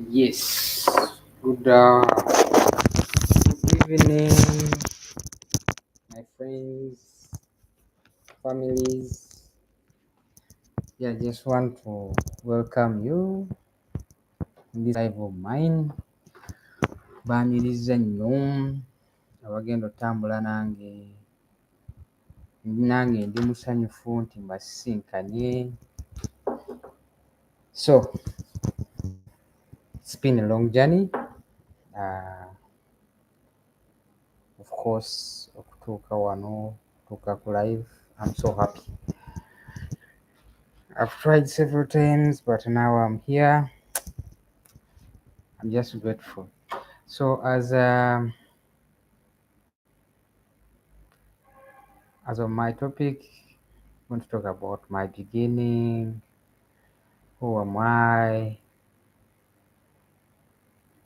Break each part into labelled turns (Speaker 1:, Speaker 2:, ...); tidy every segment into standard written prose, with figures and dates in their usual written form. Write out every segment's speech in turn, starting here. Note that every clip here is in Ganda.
Speaker 1: Yes, good evening, my friends, families. Yeah, just want to welcome you in this live of mine. Baaniriza nnyo abagenda otambula nange ndi musanyufu nti mbasisinkanye. So, it's been a long journey. Of course, okutuuka wano, okutuuka ku live, I'm so happy. I've tried several times, but now I'm here. I'm just grateful. So as of my topic, I'm going to talk about my beginning, who am I,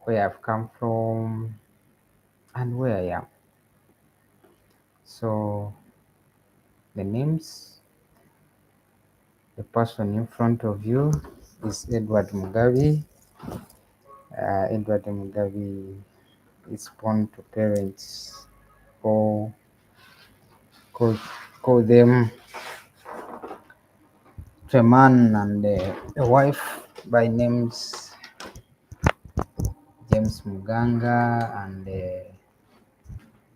Speaker 1: where I've come from, and where I am. So the names, the person in front of you is Edward Mugabe. Edward Mugabe is born to parents who call them to a man and a wife by names James Muganga and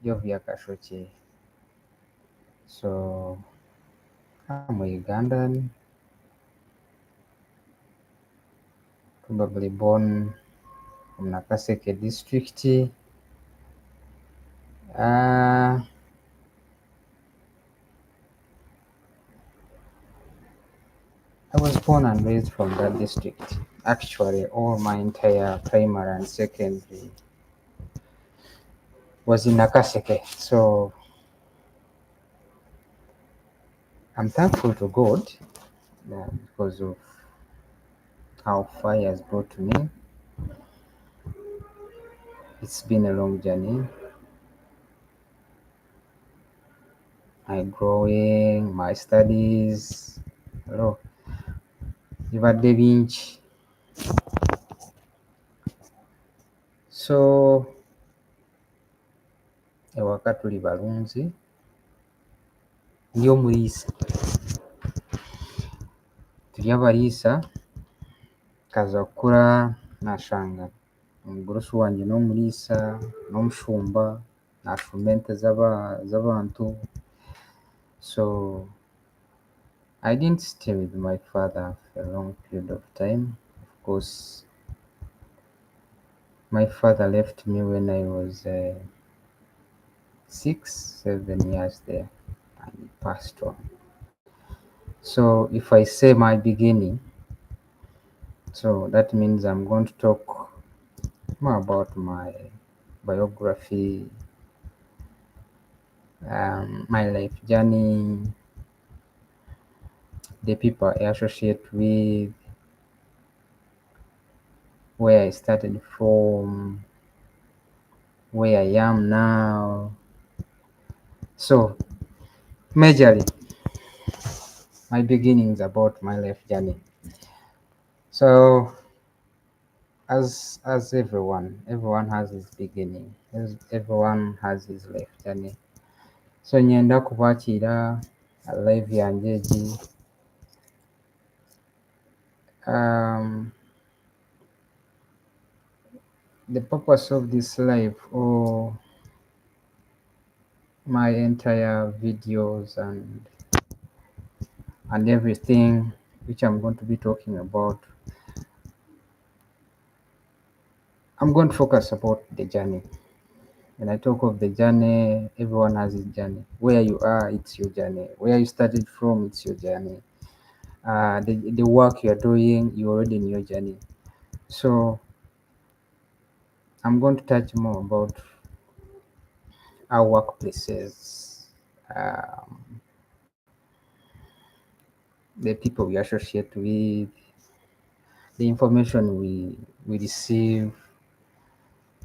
Speaker 1: Jovia Kashoche. So I'm a Ugandan, probably born from Nakaseke district. I was born and raised from that district. Actually, all my entire primary and secondary was in Nakaseke. So I'm thankful to God because of how far He has brought me. It's been a long journey. My growing, my studies, bibadde bingi. So ewaka tuli balunzi, ndi omuliisa, tuli abaliisa, kaza kukula nasanga omugolosi wange n'omuliisa n'omushumba nashumba ente z'abantu. So I didn't stay with my father for a long period of time. Of course, my father left me when I was 6-7 years there and he passed on. So if I say my beginning, so that means I'm going to talk more about my biography, my life journey, the people I associate with, where I started from, where I am now. So majorly, my beginnings about my life journey. So as everyone has his beginning, everyone has his life journey. So nyenda kubaakira live yange egi. The purpose of this live or my entire videos and everything which I'm going to be talking about, I'm going to focus about the journey. When I talk of the journey, everyone has his journey. Where you are, it's your journey. Where you started from, it's your journey. The work you're doing, you're already in your journey. So I'm going to touch more about our workplaces, the people we associate with, the information we receive,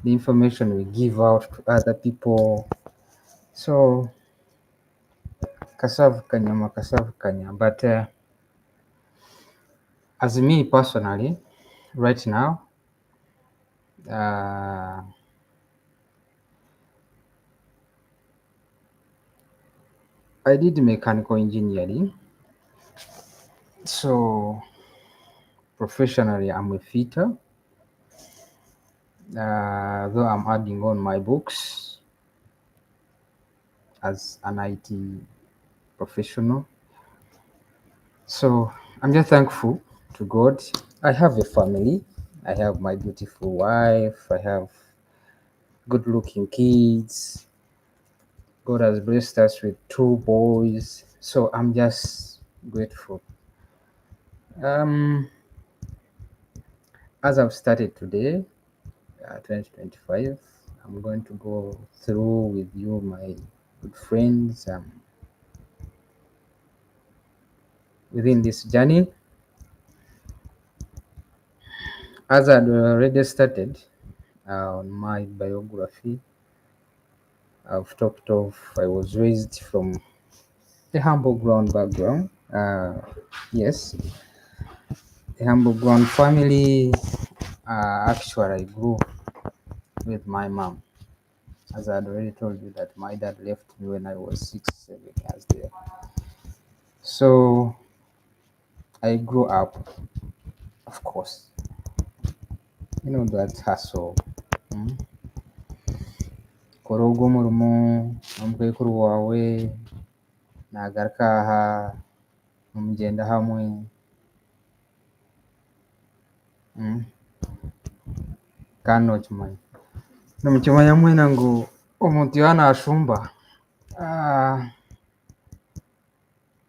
Speaker 1: the information we give out to other people. So kasavukanya. But as me personally, right now, Uh, I did mechanical engineering. So professionally, I'm a fitter. Though I'm adding on my books as an IT professional. So I'm just thankful to God. I have a family. I have my beautiful wife. I have good looking kids. God has blessed us with two boys. So I'm just grateful. Um, as I've started today, 2025, I'm going to go through with you, my good friends, within this journey. As I'd already started on my biography, I've talked of I was raised from a humble ground background. Yes, a humble ground family. Actually, I grew with my mom. As I had already told you that my dad left me when I was 6, 7 years there. So I grew up, of course, that hustle. Mm. Kora ogwo omurimo n'omukwenkuru waawe naagaruka aha nimugyenda hamwe. Kandi nokimanya nimukimanya mwena ngu omuntu yaaba naashumba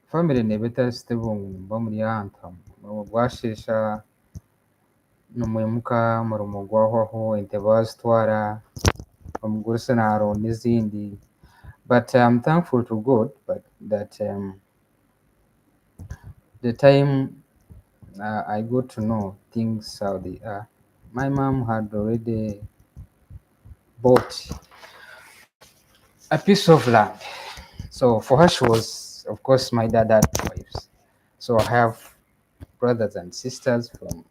Speaker 1: family neeba etasitebo ngu muba muri ahantu hamwe. Omurimo gwasheesha nimwimuka, omurimo gwahwaho ente bazitwara, omugurusi naaronda ezindi. But I'm thankful to God that the time I got to know things how they are, my mom had already bought a piece of land. So for her, she was, of course, my dad had wives. So I have brothers and sisters from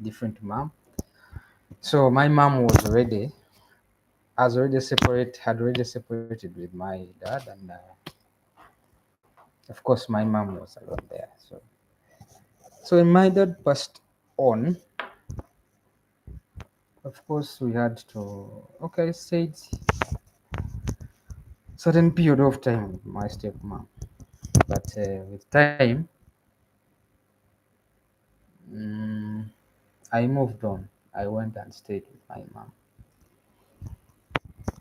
Speaker 1: different mom. So my mom had already separated with my dad, and of course my mom was alone there. So when my dad passed on, of course we had to stay certain period of time with my stepmom. But with time, I moved on. I went and stayed with my mom.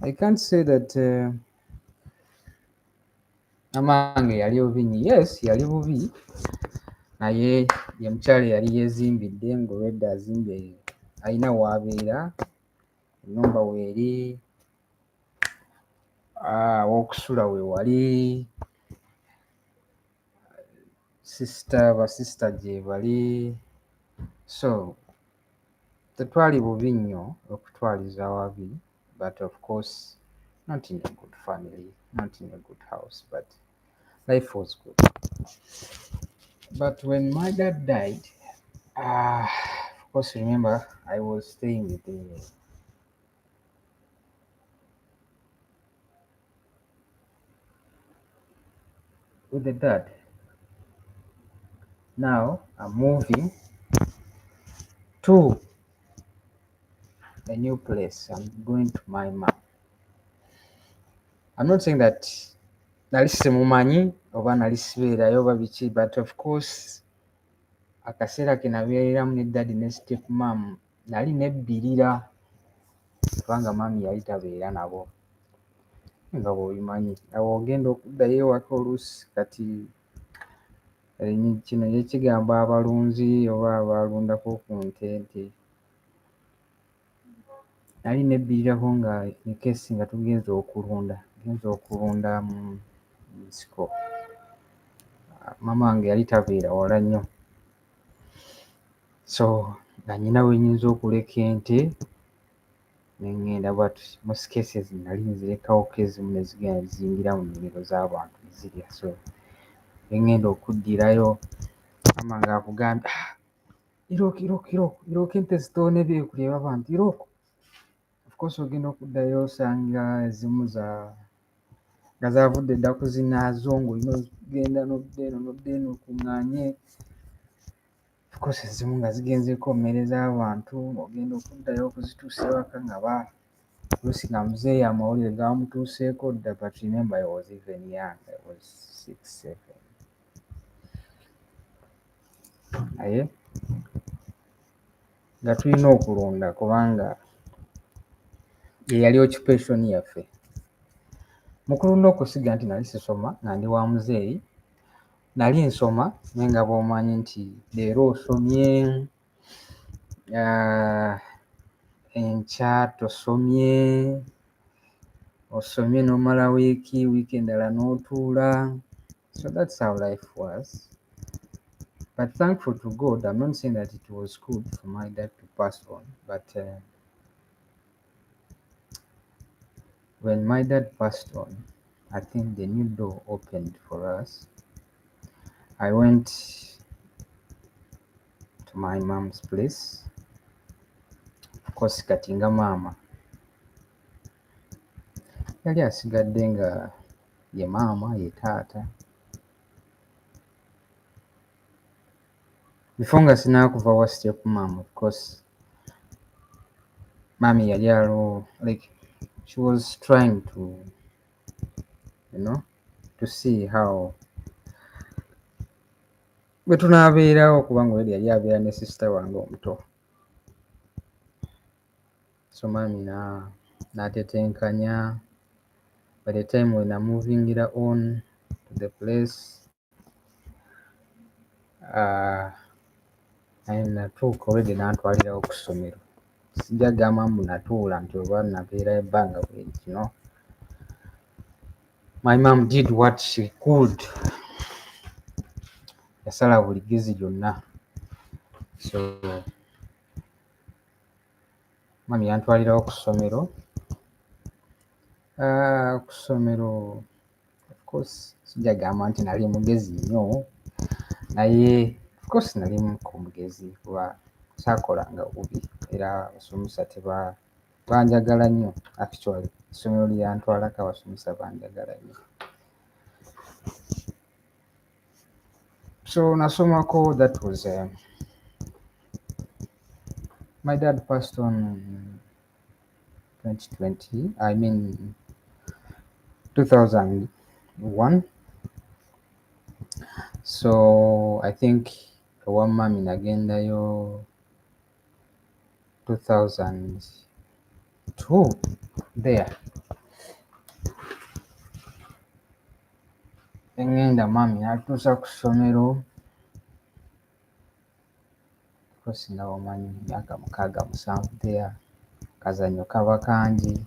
Speaker 1: I can't say that amange yali bubi nnyo. Yes, yali bubi, naye ye mukyala yali yeezimbidde ng'olwedda azimbye alina w'abeera, ennyumba weeri, w'okusula we wali, basisita gye bali. So tetwali bubi nnyo okutwaliza wabi, but of course not in a good family, not in a good house, but life was good. But when my dad died, of course, remember, I was staying with the dad. Now I'm moving to a new place. I'm going to my mom. I'm not saying that nali simumanyi oba nali sibeerayo oba biki, but of course akaseera ke nabeereramu ne daddy ne step mom nali nebbirira kubanga mami yali tabeera nabo nga bw'obimanyi. Awo ogenda okuddayo ewaka oluusi kati kino ekigamba abalunzi oba abalundako ku nte. Nali nebbirirako nga nekesi nga tugenze okulunda mu nsiko. Mama wange yali tabeera wala nnyo, so nga nyina we nnyinza okuleka ente ne ŋŋenda bwatu. Most cases nali nzirekawoko ezimu ne zigenda ziyingira mu nnimiro z'abantu ne zirya. So ne ŋŋenda okuddirayo, mama ng'akugambye irooka ente zitoona ebyekulya abantu irooka. Of course ogenda okuddayo osanga ezimu nga zaavudde dda ku zinaazo ng'olina ogenda n'odda eno n'odda eno okuŋŋaanye. Of course ezimu nga zigenzeeko mmere z'abantu ng'ogenda okuddayo okuzituusa ewaka nga oluusi nga muzeeyi amawulire gaamutuuseeko dda. But remember I was even young, I was 6, 7. Naye nga tulina okulonda kubanga ye yali occupation yaffe. Mu kulunda okusiga nti nali sisoma nga ndi wa muzeeyi, nali nsoma naye nga bw'omanyi nti leero osomye, enkya tosomye, osomye n'omala wiiki endala n'otuula. So that's how life was. But thankful to God, I'm not saying that it was good for my dad to pass on, but when my dad passed on, I think the new door opened for us. I went to my mom's place. Of course kati nga maama yali asigadde nga ye maama ye taata. Before nga sinaakuva wa step mom, of course mami yali like she was trying to to see how bwe tunaabeerawo kubanga oli yali abeera ne sister wange omuto. So mami n'atetenkanya. By the time when I'm moving on to the place, natuuka already n'antwalirawo ku ssomero. Sijja gamba mbu natuula nti oba nabeera ebbanga bwe kino. My mom did what she could. Yasala buli ggezi lyonna. So mami yantwalirawo ku ssomero. Ku ssomero of course sijja gamba nti nali mugezi nnyo, naye of course nali ku mugezi kuba saakolanga bubi era abasomesa banjagala nnyo. Actually essomero lye yantwalako abasomesa banjagala nnyo. So nasomako. That was my dad passed on 2020, I mean 2001. So I think ewa mami nagendayo 2002 there. Engenda mami n'atuusa ku ssomero. Kosi nga omanyi myaka 6-7 there. Kazannyo kaba kangi.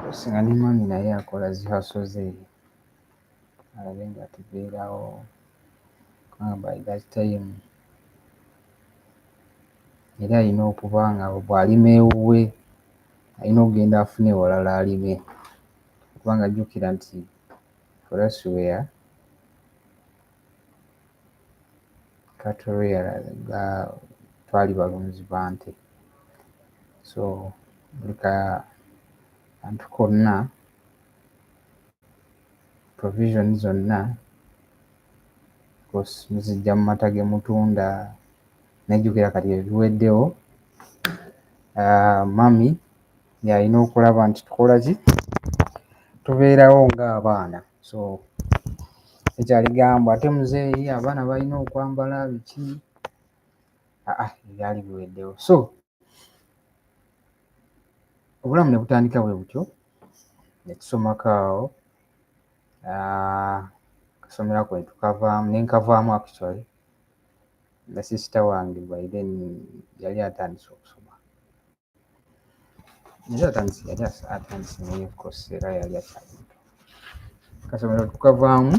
Speaker 1: Kosi nga ne mami naye akola zihasoze alabe nga tubeerawo kubanga by that time era alina okuba nga bw'alima ewuwe alina okugenda afune ewalala alime, kubanga jjukira nti for us where cattle rearers twali balunzi ba nte. So buli kantu konna, provision zonna muzijja mu mata ge mutunda. Nejjukira kati ebiweddewo, mami yalina okulaba nti tukola ki, tubeerawo ng'abaana. So ekyaligamba ate muzeeyi abaana balina okwambala biki, ebyali biweddewo. So obulamu ne butandika bwe butyo, ne tusomako awo. Kasomera kwe tukavaamu ne nkavaamu actually. Ne sister wange by then yali atandise okusoma. Yali atandise naye of course era yali akyali muto. Kasomero tukavaamu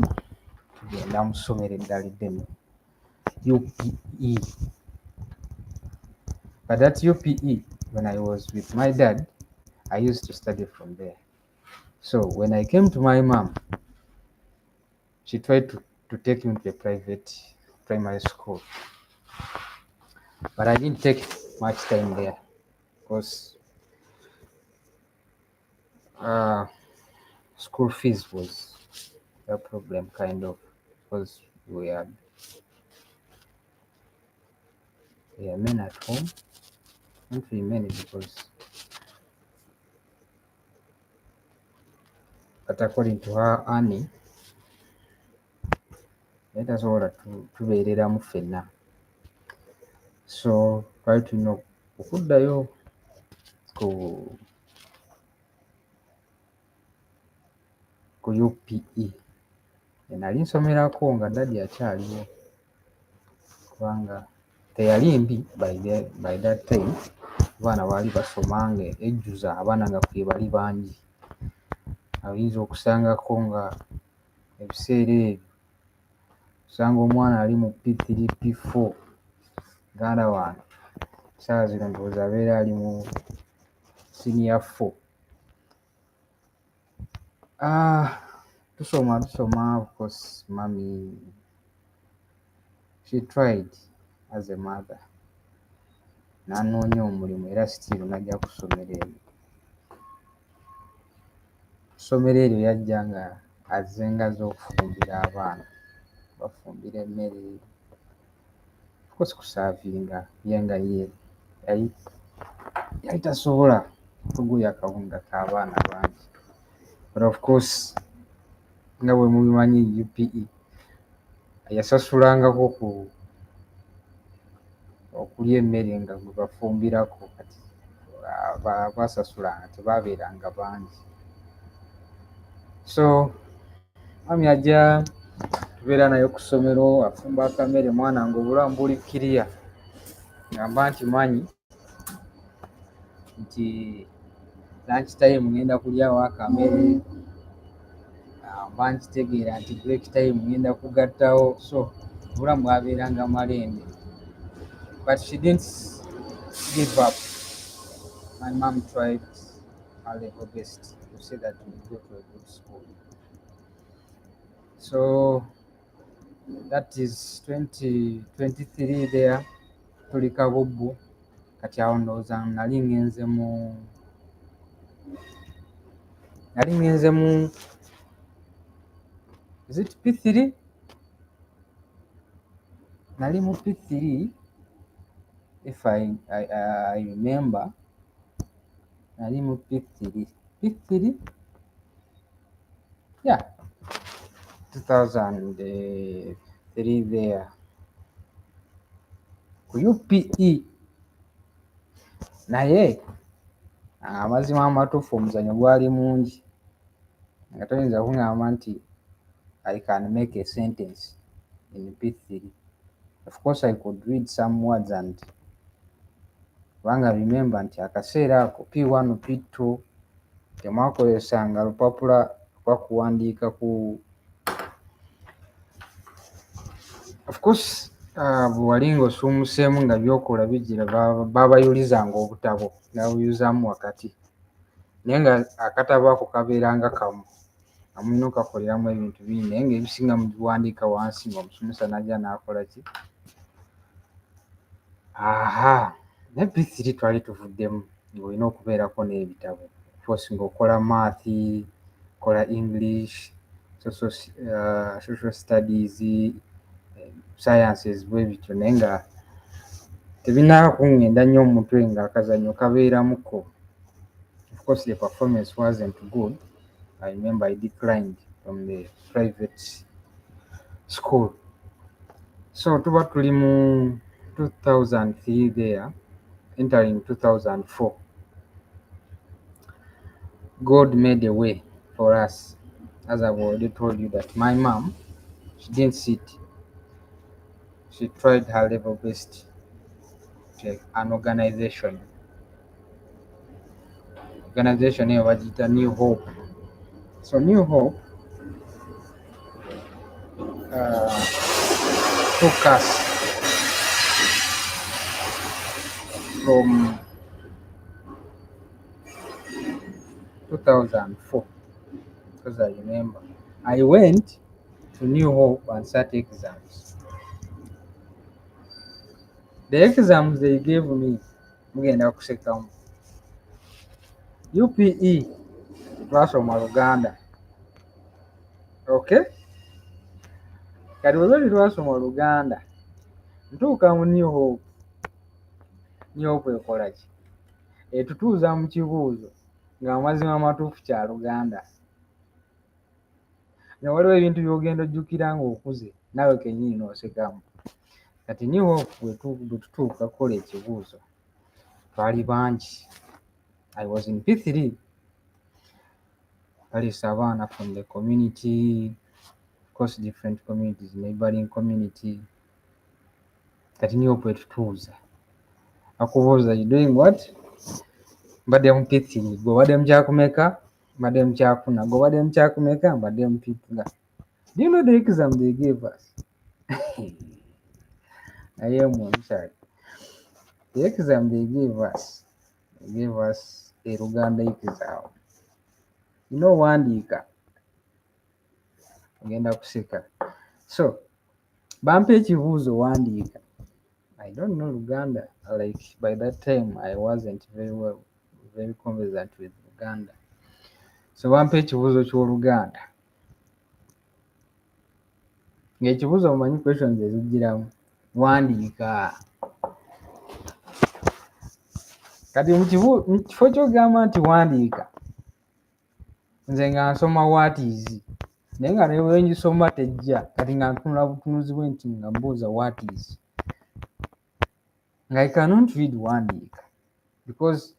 Speaker 1: tugenda mu ssomero eddala eddene, UPE. But that UPE, when I was with my dad, I used to study from there. So when I came to my mom, she tried to take me to a private primary school. But I didn't take much time there because school fees was a problem, kind of, because we are men at home. Not really many, because but according to her Annie, tasobola tubeereramu ffenna, so twali tulina okuddayo ku UPE enali nsomerako nga daddy akyaliwo, kubanga teyali mbi by that time. Abaana baali basoma nga ejjuza abaana nga kwe bali bangi. Oyinza okusangako nga ebiseera ebyo osanga omwana ali mu P3 P4 muganda wange saawa zino ndowooza abeera ali mu senior 4. Tusoma of course. Mommy, she tried as a mother, n'anoonya omulimu era still najja kusomera eryo. Ssomero eryo yajja nga azengaza okufumbira abaana, bafumbira emmere, of course kusaavinga ye nga ye yali tasobola kuguya kawunga k'abaana bangi. But of course nga bwe mubimanyi UPE yasasulangako okulya emmere nga gwe bafumbirako, kati basasulanga tebaabeeranga bangi. So mami ajja tubeera naye ku ssomero, afumba akamere, mwana nga obulamu buli kiriya, ngamba nti manyi nti lunch time ngenda kulyawo akamere, mba nkitegeera nti break time ngenda kugattawo, so obulamu bwabeeranga malembe. But she didn't give up. My mom tried her level best to say that we go to a good school. So that is 2023 there, tuli Kabubbu. Kati awo ndowooza nali ngenze mu is it P3? Nali mu P3 if I remember. Nali mu P3 yeah, 2003 there ku UPE. Naye amazima amatuufu omuzannyo gwali mungi, nga toyinza kuŋŋamba nti I can make a sentence in P3. Of course I could read some words, and kubanga remember nti akaseera ako P1 P2 temwakozesanga lupapula lwakuwandiika ku, of course bwe wali ng'osuumuseemu nga byokola bigira baabayulizanga obutabo nga buyuzaamu wakati, naye nga akatabo ako kabeeranga kamu nga mulina okakoleramu ebintu bingi, naye ng'ebisinga mubiwandiika wansi ng'omusomesa najja n'akola ki. Ne P3 twali tuvuddemu ng'olina okubeerako n'ebitabo, force ng'okola math, kola English, social studies, sciences bwe bityo, naye nga tebinaakungenda nnyo mu mutwe ng'akazannyo kabeeramuko. Of course the performance wasn't good. I remember I declined from the private school. So tuba tuli mu 2003 there, entering 2004. God made a way for us. As I've already told you that my mom, she didn't sit. She tried her level best to an organization. Organization here was it New Hope. So New Hope took us from 2004, because I remember I went to New Hope and sat exams. The exams they gave me, mugenda kusekamu. UPE twasoma Luganda. Okay? Kati bwe twasoma Luganda, ntuuka mu New Hope. New Hope ekola ki? Etutuuza mu kibuuzo ng'amazima amatuufu kya Luganda. Nga waliwo ebintu by'ogenda ojjukira ng'okuze, naawe kennyini n'osekamu. Kati New Hope bwe tutuuka kukola ekibuuzo, twali bangi. I was in P3. Baleese abaana from the community, of course different communities, neighboring community. Kati New Hope bwe tutuuza, akubuuza, you doing what? Mbadde mu P3. Gwe obadde mu kyakumeka? Mbadde mu kyakuna. Gwe obadde mu kyakumeka? Mbadde mu P2. Do you know the exam they gave us? I am one child. The exam they gave us a Luganda exam. You know wandiika. Ogenda kuseka. So, bampa ekibuuzo wandiika. I don't know Luganda. Like by that time I wasn't very conversant with Luganda. So bampa ekibuuzo ky'Oluganda. Ng'ekibuuzo mumanyi questions ezijjiramu. Wandiika. Kati mu kifo ky'ogamba nti wandiika, nze nga nsoma what is. Naye nga ne bwe ngisoma tejja, kati nga ntunula butunuzi bw'enti nga mbuuza what is. I cannot read wandiika because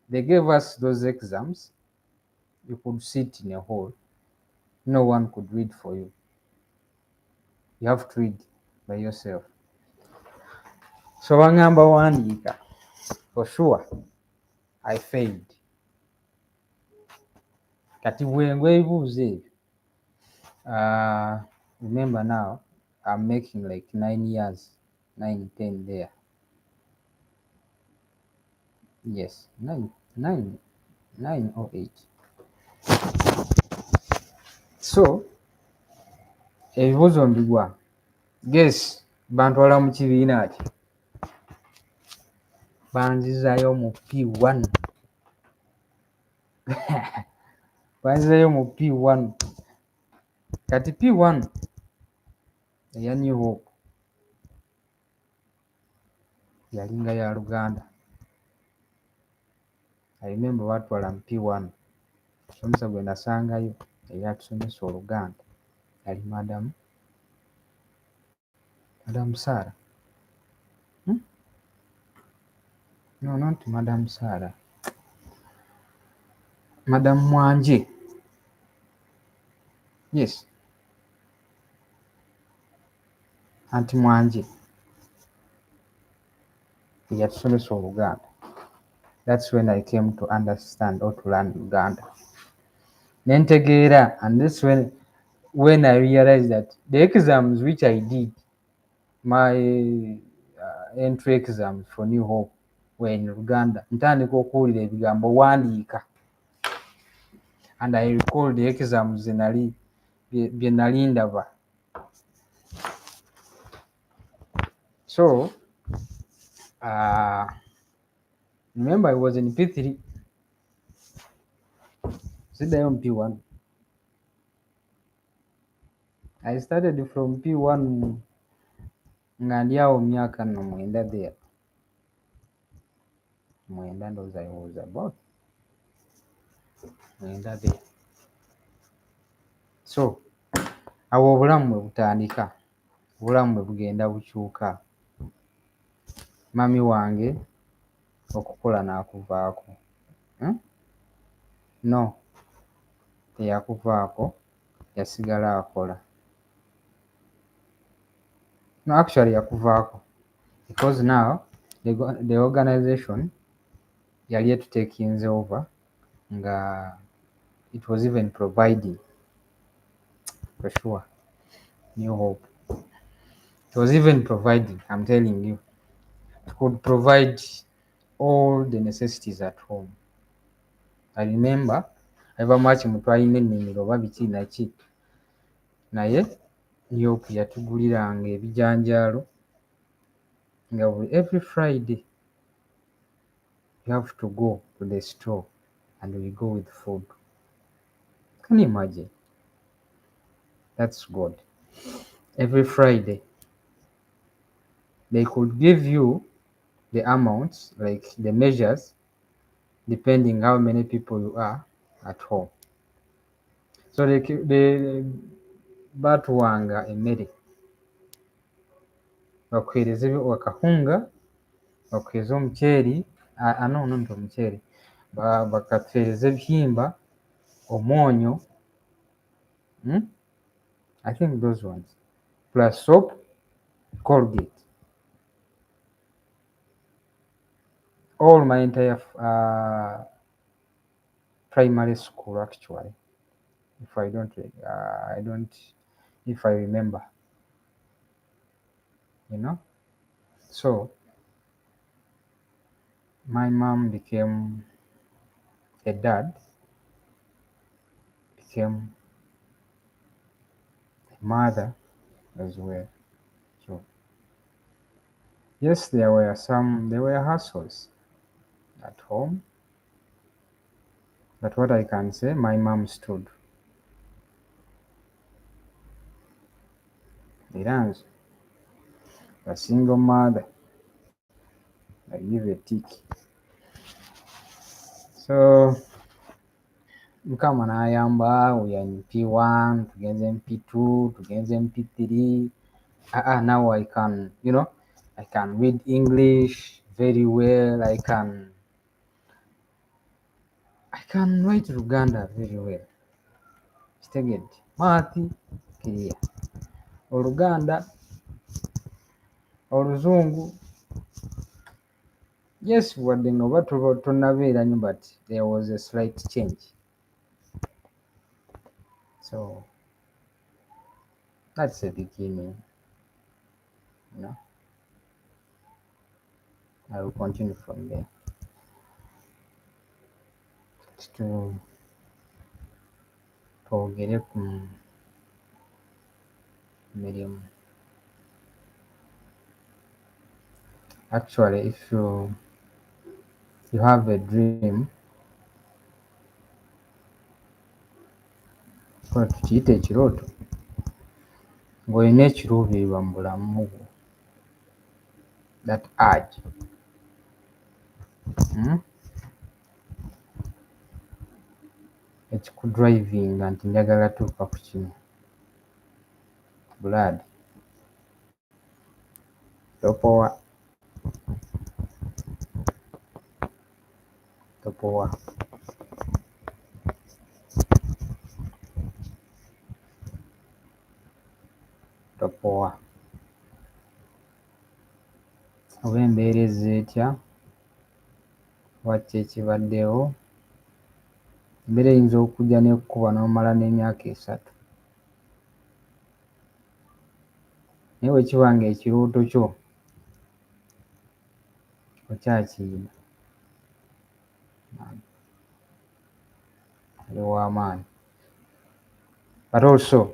Speaker 1: they gave us those exams. You could sit in a hall. No one could read for you. You have to read by yourself. So wangamba wandiika. For sure, I failed. Kati bwengwe ebibuuzo ebyo. Remember now, I'm making like 9 years, 9, 10 there. Yes, 9 or 8. So, ebibuuzo mbigwa. Guess, bantwala mu kibiina ati. Banzizayo mu P1. Banzizayo mu P1. Kati P1 eya New Hope yalinga ya Luganda. I remember batwala mu P1. Omusomesa gwe nasangayo era atusomesa Oluganda yali Madam Sarah. No, not Madam Sarah. Madam Mwanje. Yes. Auntie Mwanje. Yatusomesa Oluganda. That's when I came to understand or to learn Luganda. Nentegeera, and that's when I realized that the exams which I did, my entry exams for New Hope, were in Luganda. Ntandika okuwulira ebigambo wandiika. And I recall the exams bye nali ndaba. So, remember I was in P3. Siddayo mu P1. I started from P1 nga ndi awo myaka nno 9 there. 9 ndowooza I was about 9 there. So, awo obulamu bwe butandika. Obulamu bwe bugenda bukyuka. Mami wange okukola n'akuvaako. No, teyakuvaako, yasigala akola. No, actually yakuvaako. Because now, the organization yali etutekinze over nga it was even providing, for sure, New Hope. It was even providing, I'm telling you. It could provide all the necessities at home. I remember, eva much mutwalina ennimiro oba biki naki. Naye New Hope yatuguliranga ebijanjaalo Every Friday you have to go to the store and we go with food. Can you imagine? That's good. Every Friday they could give you the amounts, like the measures, depending how many people you are at home. So they batuwanga emmere, bakuheereza akahunga, bakuheereza omuceeri, nti omuceeri, bakatuheereza ebihimba, omwonyo, I think those ones, plus soap, Colgate. All my entire primary school, actually, if I don't, if I remember, So my mom became a dad, became a mother as well. So yes, there were hassles at home, but what I can say, my mom stood. Iran's a single mother. I give a tick. So Mukama n'ayamba, we are in P1, tugenze in P2, tugenze in P3. Now I can, I can read English very well. I can write Luganda very well. Kitegedde. Maati clear. Oluganda, Oluzungu, yes, wadde nga oba tonnabeeramu, but there was a slight change. So that's the beginning. I will continue from there. Twogere ku mirimu. Actually, if you have a dream, tukiyita ekirooto, ng'olina ekiruubirirwa mu bulamu bwo, that urge, ekikudrivinga nti njagala tuuka ku kino, blood, topowa, oba embeera ezza etya, wakki ekibaddewo, embeera eyinza okujja n'ekkuba n'omala n'emyaka 3, naye bwe kiba nga ekirooto kyo okyakiyina, oli w'amaanyi. But also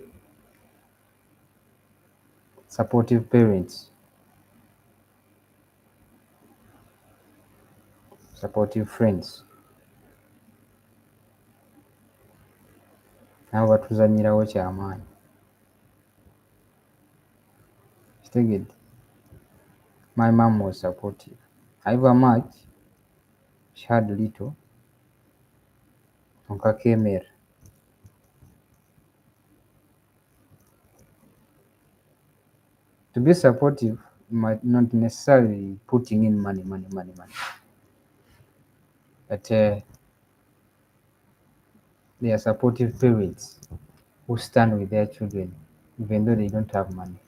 Speaker 1: supportive parents, supportive friends, nabo batuzannyirawo kyamaanyi. Kitegedde. My mom was supportive. However much she had little, onkako emmere. To be supportive might not necessarily putting in money. But they are supportive parents who stand with their children even though they don't have money.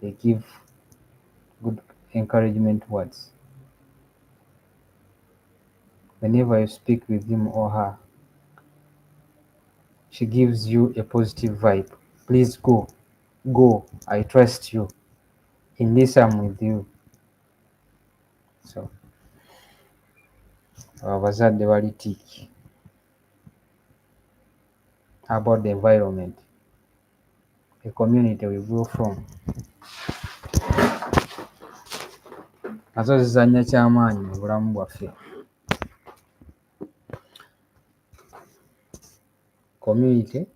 Speaker 1: They give good encouragement words. Whenever you speak with him or her, she gives you a positive vibe. Please go, I trust you. In this I'm with you. So abazadde bali tiiki. How about the environment, the community we grew from? nazo zizannya kyamaanyi mu bulamu bwaffe. Community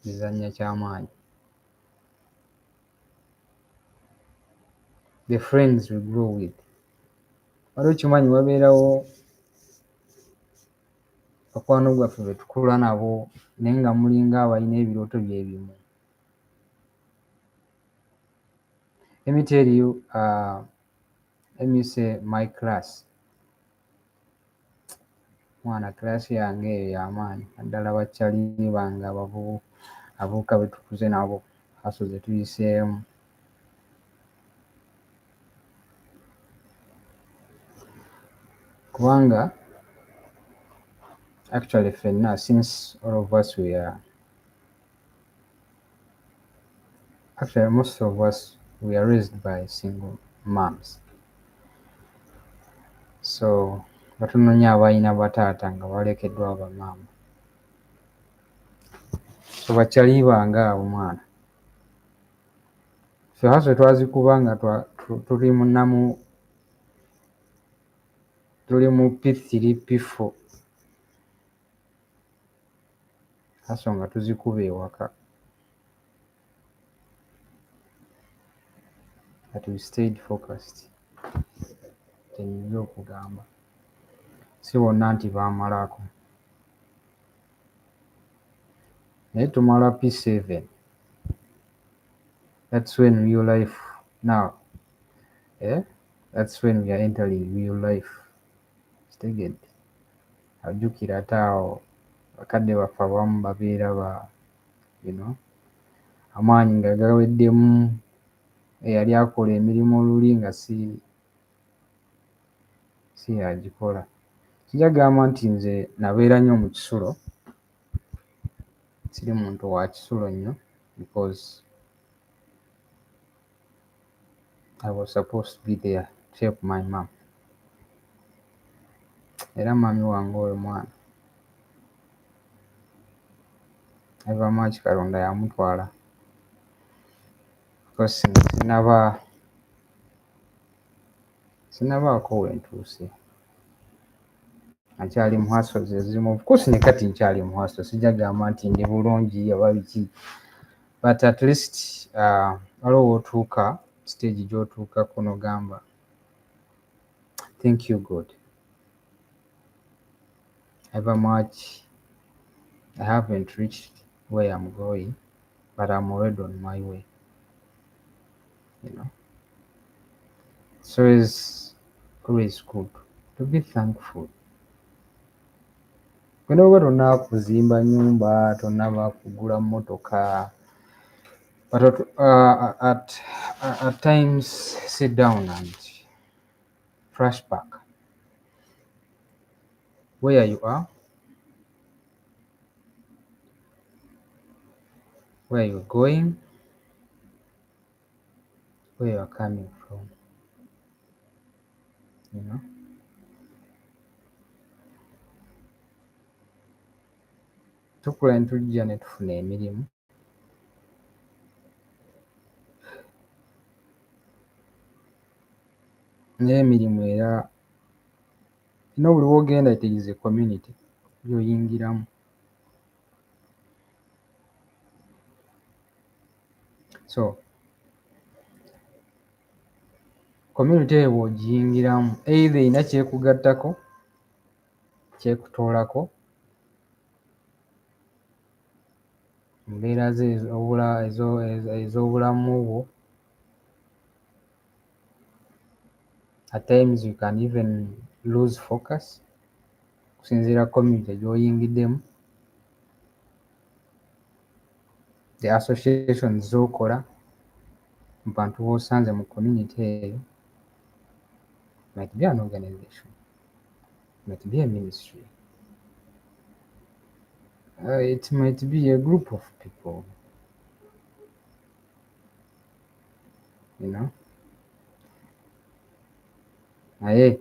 Speaker 1: zizannya kyamaanyi. The friends we grow with. Waliwo kimanyi wabeerawo bakwano gwaffe be tukula nabo naye nga mulinga abalina ebirooto bye bimu. Let me tell you, let me say my class. Mwana class yange eyo y'amaanyi naddala bakyali bange abavubuka be tukuze nabo haso ze tuyiseemu. Kubanga actually ffenna since all of us we are actually most of us we are raised by single moms. So batunoonya abalina bataata nga balekeddwa bamaama. So bakyali bange abo mwana. Ffe haso twazikuba nga tuli mu P3 P4 haso nga tuzikuba ewaka. But we stayed focused. Tenyinza okugamba si bonna nti baamalako naye tumala P7. That's when real life now, that's when we are entering real life. Kitegedde ajjukira ate awo bakadde baffe abamu babeera amaanyi nga gaweddemu, eyali akola emirimu oluli nga si yagikola. Kijja gamba nti nze nabeera nnyo mu kisulo, siri muntu wa kisulo nnyo because I was supposed to be there to help my mom. Era mami wange oyo mwana eva much Katonda yamutwala because sinabaako wentuuse. Nkyali mu hustle ezimu, of course ne kati nkyali mu hustle, sijja gamba nti ndi bulungi oba biki, but at least waliwo w'otuuka stage gy'otuukako n'ogamba thank you God. Ever much I haven't reached where I'm going, but I'm already on my way. So it's always good to be thankful. Whenever tonnaba kuzimba nnyumba, tonnaba kugula mmotoka, but at times sit down and flashback where you are, where you're going, where you're coming from. Tukula ne tujja ne tufuna emirimu. Naye emirimu era buli w'ogenda it is a community gy'oyingiramu. So community eyo bw'ogiyingiramu either erina kyekugattako, kyekutoolako mbeera ez'obulamu bwo. At times you can even lose focus okusinziira community gy'oyingiddemu, the associations z'okola mu bantu b'osanze mu community eyo. Might be an organization, might be a ministry, it might be a group of people, naye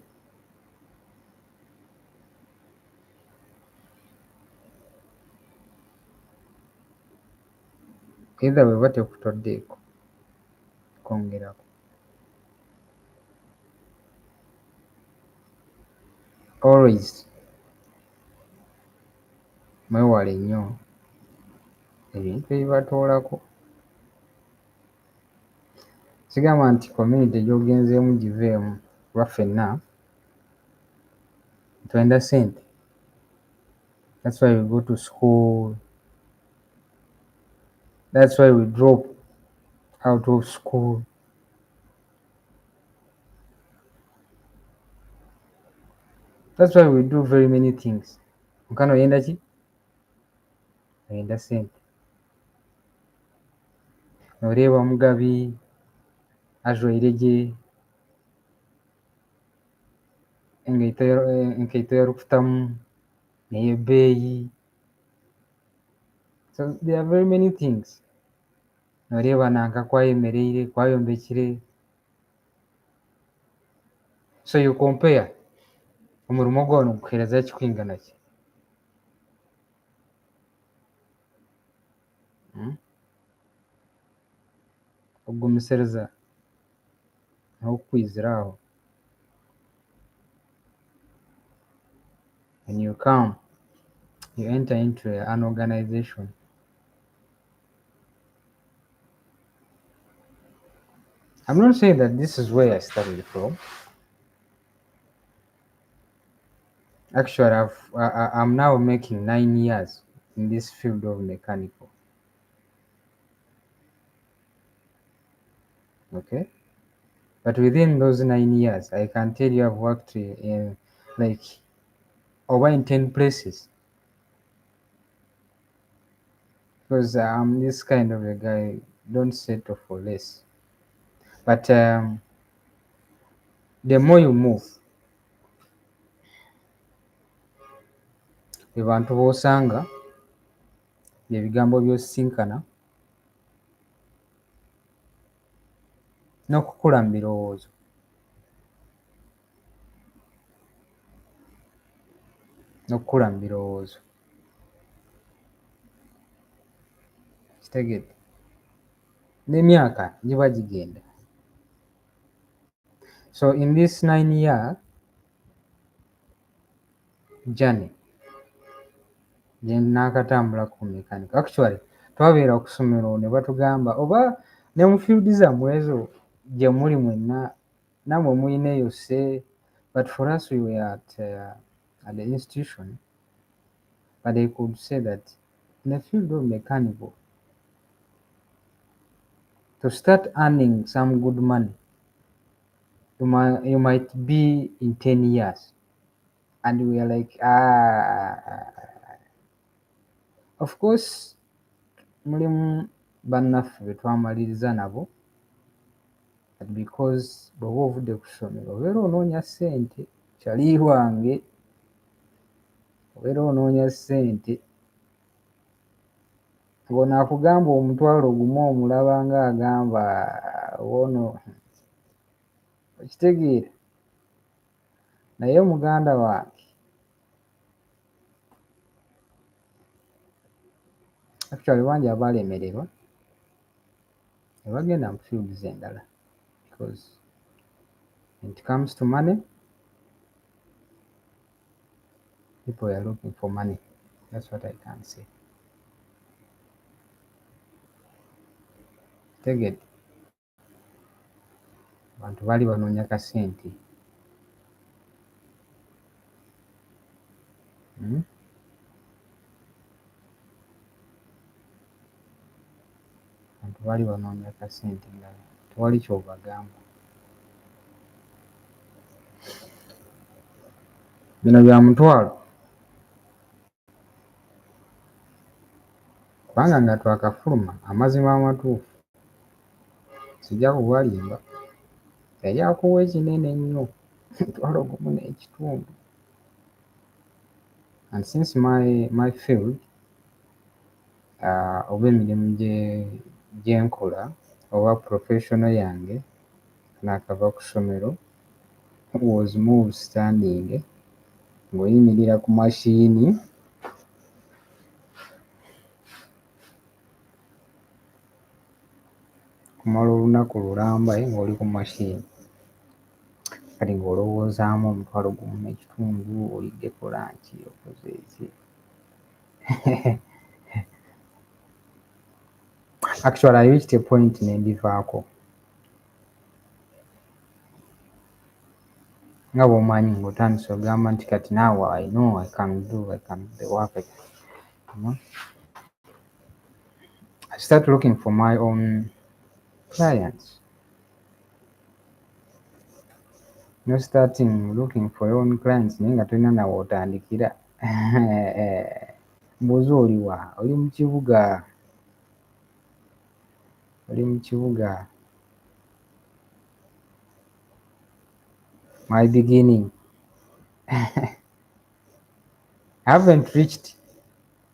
Speaker 1: either bweba tekutoddeeko kwongerako. Always mwewale nnyo ebintu ebibatoolako. Sigamba nti community gy'ogenzeemu giveemu kuba ffenna twenda ssente. That's why we go to school. That's why we drop out of school. That's why we do very many things. Mukano oyenda ki? Oyenda ssente. Noreeba Mugabi ajwaire gye enkaito yarukutamu n'ey'ebbeeyi. So there are very many things. Noreeba nanka kwayemereire kwayombekire. So you compare omurimo gwawe nigukuheereza kikwingana ki? Okugumisereza n'okukwizira aho. When you come, you enter into an organization. I'm not saying that this is where I started from. Actually, I'm now making 9 years in this field of mechanical. Okay? But within those 9 years, I can tell you I've worked in like over in 10 places. Because I'm this kind of a guy, don't settle for less. But the more you move, abantu b'osanga ebigambo by'osisinkana n'okukula mu birowoozo. N'okukula mu birowoozo. Kitegedde? N'emyaka giba gigenda. So in this 9-year journey, gye naakatambula ku mechanical. Actually, twabeera ku ssomero ne batugamba oba ne mu field zammwe ezo gye muli mwenna nammwe muyineeyo se. But for us, we were at the institution, but they could say that in the field of mechanical, to start earning some good money, you might be in 10 years. And we are like, of course, mulimu bannaffe be twamaliriza nabo, but because bw'oba ovudde ku ssomero obeera onoonya ssente. Kyali wange obeera onoonya ssente. Ng'ono akugamba omutwalo gumu omulaba ng'agamba ono, okitegeera? Naye muganda wange, actually bangi abaalemererwa ne bagenda mu fields endala, because when it comes to money, people are looking for money. That's what I can say. Tegedde? Abantu baali banoonya kasente. Abantu baali banoonya kasente nga tewali ky'obagamba. Bino bya mutwalo. Kubanga nga twakafuluma amazima amatuufu sijja kubalimba. Yali akuwa ekinene ennyo, mutwalo gumu n'ekitundu. And since my field, oba emirimu gye nkola oba professional yange naakava ku ssomero was more standing, ng'oyimirira ku mashini kumala olunaku lulamba ng'oli ku mashini kati ng'olowoozaamu omutwalo gumu n'ekitundu oliddeko lanki okoze eki. Actually I reached a point nendivaako nga bw'omanyi ng'otandise ogamba nti kati naawe I know I can do the work. I start looking for my own clients. No starting looking for your own clients naye nga tolina nawe otandikira. Mbuuza oliwa? Oli mu kibuga. My beginning. I haven't reached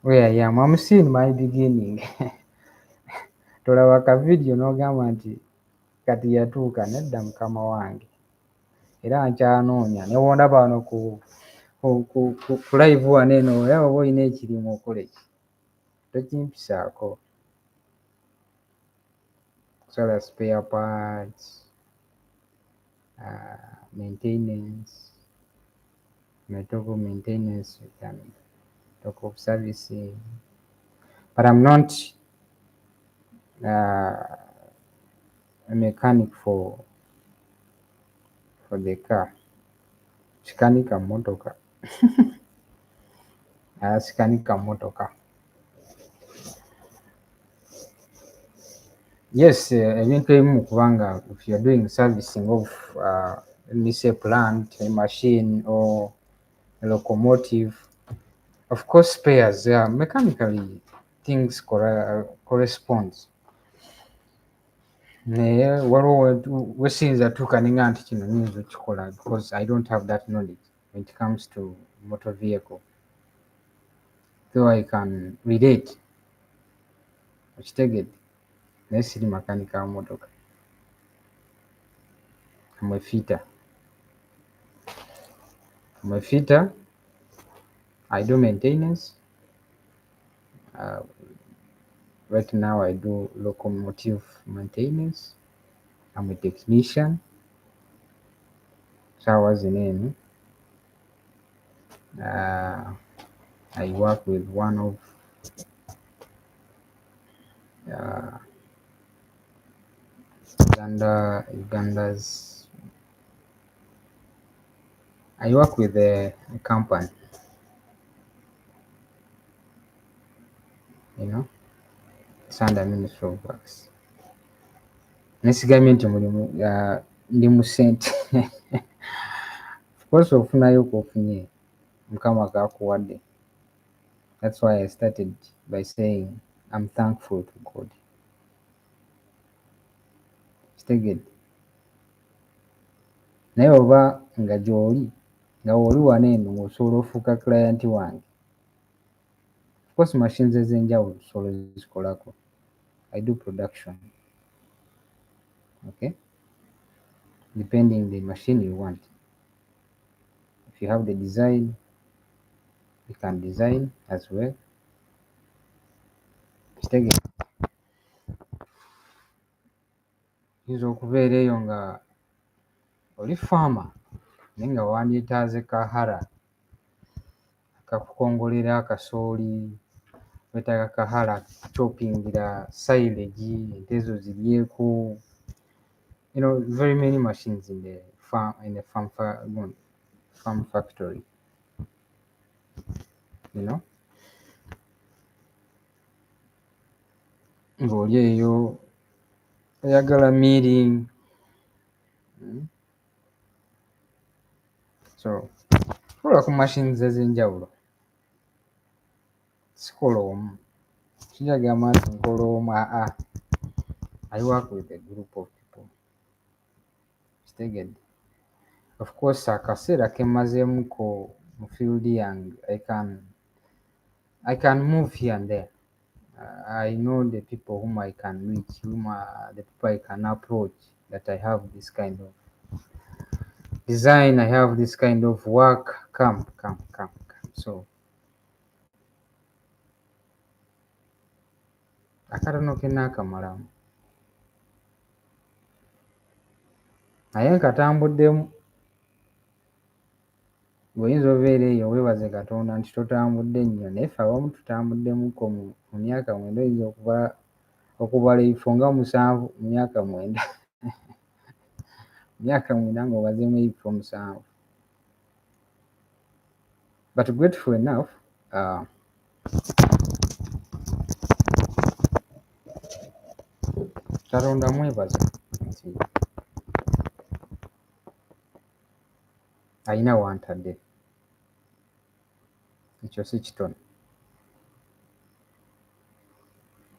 Speaker 1: where I am. I'm still in my beginning. Tolaba ka video n'ogamba nti kati yatuuka, nedda mukama wange. Era nkyanoonya ne bw'ondaba wano ku live wano eno oba olina ekirimu okole ki? Tokimpisaako. Kusala spare parts, maintenance. When I talk of maintenance, we can talk of servicing. But I'm not a mechanic for the car. Sikanika motoka. Sikanika motoka. Yes, ebintu ebimu kubanga if you're doing servicing of let me say plant, a machine or a locomotive, of course spares, mechanically things corresponds. Naye waliwo wesinza tukaninga nti kino nyinza okikola because I don't have that knowledge when it comes to motor vehicle. So I can relate. Okitegedde. Naye siri makanika wa motoka. I'm a fitter. I do maintenance. Right now I do locomotive maintenance. I'm a technician. So I was in I work with one of Uganda's. I work with a company, it's under Ministry of Works. Nesigamye nti mulimu ndi mu ssente. Of course ofunayo k'ofunye Mukama k'akuwadde. That's why I started by saying I'm thankful to God. Kitegedde. Naye oba nga gy'oli nga oli wano eno ng'osobola ofuuka client wange. Of course machines ez'enjawulo tusobola zikolako. I do production. Okay? Depending the machine you want. If you have the design, you can design as well. Kitegedde. Oyinza okubeera eyo nga oli farmer naye nga wandyetaaze kahara akakukongolera akasooli, wetaaga kahara choppingira silage, ente ezo ziryeko. Very many machines in the farm factory. Ng'oli eyo oyagala milling. So kola ku machines ez'enjawulo. Sikola omu. Kijagamba nti nkola omu. I work with a group of people. Kitegedde. Of course akaseera ke mmazeemuko mu field yange, I can move here and there. I know the people whom I can reach, the people I can approach, that I have this kind of design, I have this kind of work. Come. So akatono ke naakamalamu. naye nkatambuddemu. Bw'oyinza obeera eyo weebaze Katonda nti totambudde nnyo, naye ffe abamu tutambuddemuko mu myaka 9, oyinza okubala ebifo nga 7 mu myaka 9 myaka 9 ng'obazeemu ebifo 7. But grateful enough, Katonda mwebaza nti alina wantadde, ekyo si kitono.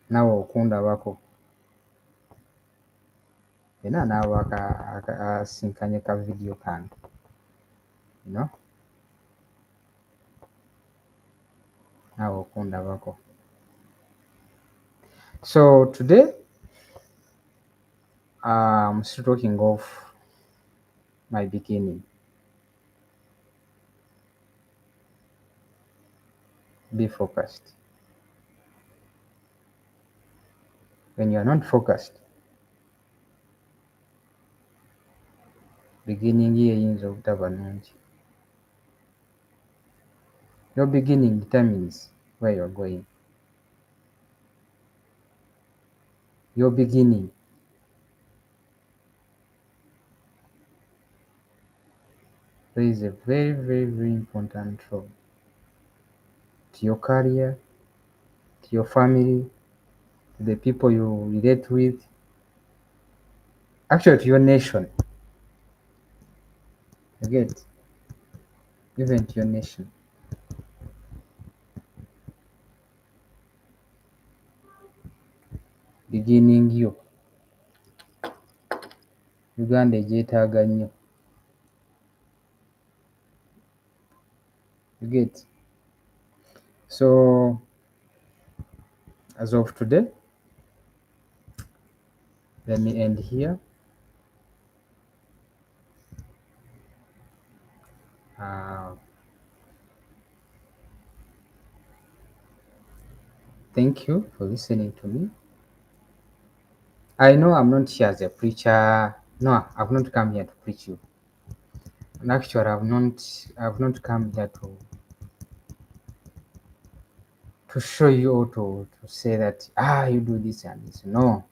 Speaker 1: Naawe okundabako, era naaba asinkanye ka vidiyo kange, naawe okundabako. So today I'm still talking of my beginning. Be focused. When you are not focused, beginning ye eyinza obutaba nnungi. Your beginning determines where you are going. Your beginning plays a very, very, very important role to your career, to your family, to the people you relate with, actually to your nation. You get? Even to your nation. Beginning yo, Uganda egyetaaga nnyo. You get? So as of today, let me end here. Thank you for listening to me. I know I'm not here as a preacher. No, I've not come here to preach you. And actually, I've not come here to show you or to say that you do this and this. No.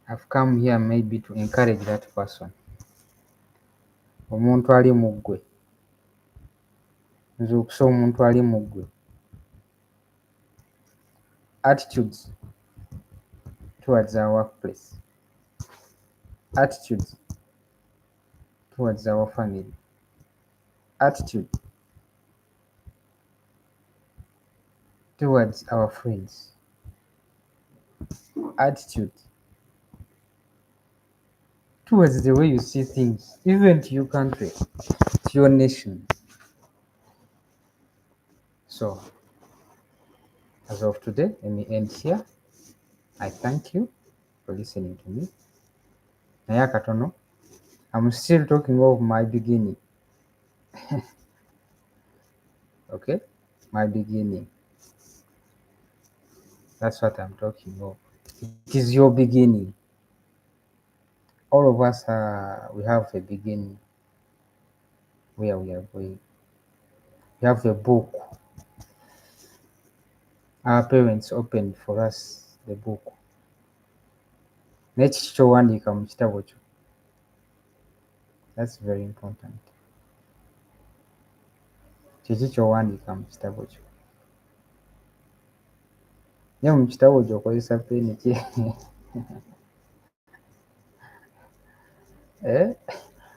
Speaker 1: I've come here maybe to encourage that person. Omuntu ali mu ggwe. Nze okusa omuntu ali mu ggwe. Attitudes towards our workplace. Attitudes towards our family. Attitude towards our friends. Attitude towards the way you see things, even to your country, to your nation. So, as of today, let me end here. I thank you for listening to me. Naye akatono, I'm still talking of my beginning. Okay? My beginning. That's what I'm talking of. It is your beginning. All of us, we have a beginning where we are going. We have a book. Our parents opened for us the book. N'ekiki ky'owandiika mu kitabo kyo. That's very important. Kiki ky'owandiika mu kitabo kyo. Naye mu kitabo kyo okozesa peeni ki?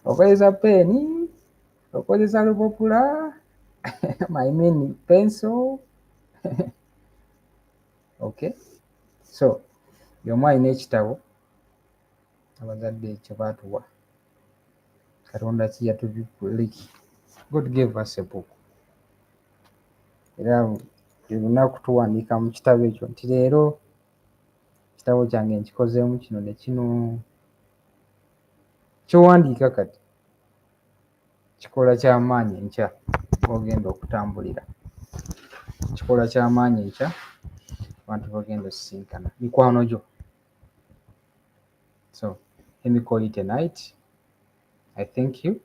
Speaker 1: Okozesa peeni, okozesa lupapula, I mean pencil. Okay? So, y'omu alina ekitabo abazadde kye baatuwa. Katonda ki yatubikkuliki. God gave us a book. Era buli lunaku tuwandiika mu kitabo ekyo nti leero ekitabo kyange nkikozeemu kino ne kino. Ky'owandiika kati kikola ky'amaanyi enkya bw'ogenda okutambulira. Kikola ky'amaanyi enkya abantu bagenda osisinkana. Mikwano gyo So let me call it a night. I thank you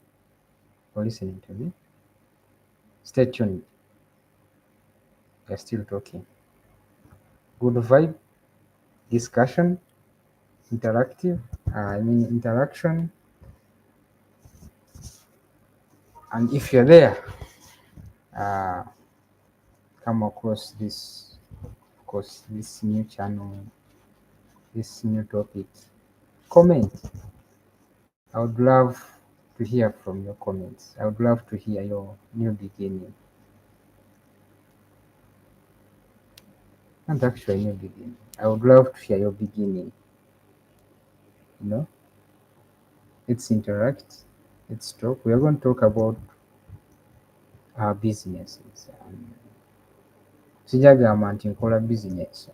Speaker 1: for listening to me. Stay tuned. We're still talking. Good vibe, discussion, interactive, interaction. And if you're there, uh, come across this, of course, this new channel, this new topic, comment. I would love to hear from your comments. I would love to hear your new beginning. Not actually new beginning. I would love to hear your beginning. You know, let's interact. Let's talk. We are going to talk about our businesses. Sijagamba nti nkola business,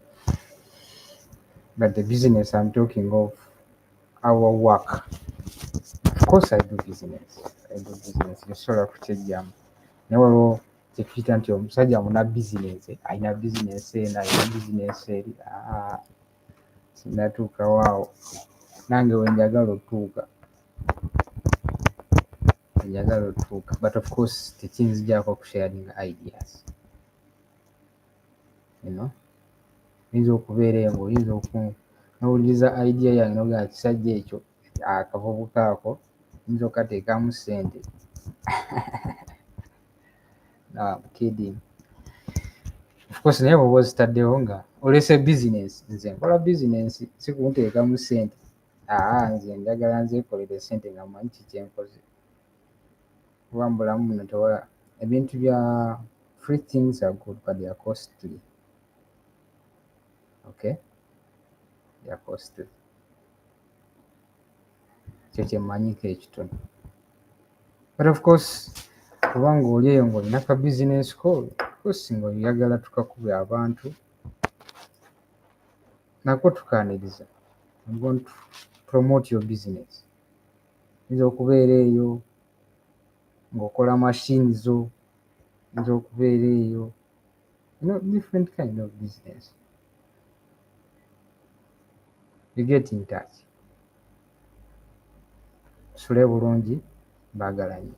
Speaker 1: but the business I'm talking of, our work. Of course I do business. Tosobola kukyejjamu naye waliwo kyetuyita nti omusajja muna bizinensi, alina bizinensi eno, alina bizinensi eri. Sinnatuukawo awo. Nange wenjagala otuuka. But of course tekinzigyako kusharing ideas. You know? Oyinza okubeera eyo ng'oyinza n'owuliriza idea yange n'ogamba kisajja ekyo akavubuka ako oyinza okateekamu ssente. No, I'm kidding. Of course naye bw'oba ozitaddewo nga olese business, nze nkola business si kunteekamu ssente. Nze njagala nzeekolere ssente nga mmanyi kiki enkoze. Kuba mu bulamu buno ebintu bya free things are good but they are costly. Okay? They are costly. Kyo kye mmanyiko ekitono. But of course kubanga oli eyo ng'olina ka business ko, of course ng'oyagala tukakube abantu, nako tukaaniriza. I'm going to promote your business. Oyinza okubeera eyo ng'okola machine zo, oyinza okubeera eyo, different kind of business. You get in touch. Tusule bulungi, baagala nnyo.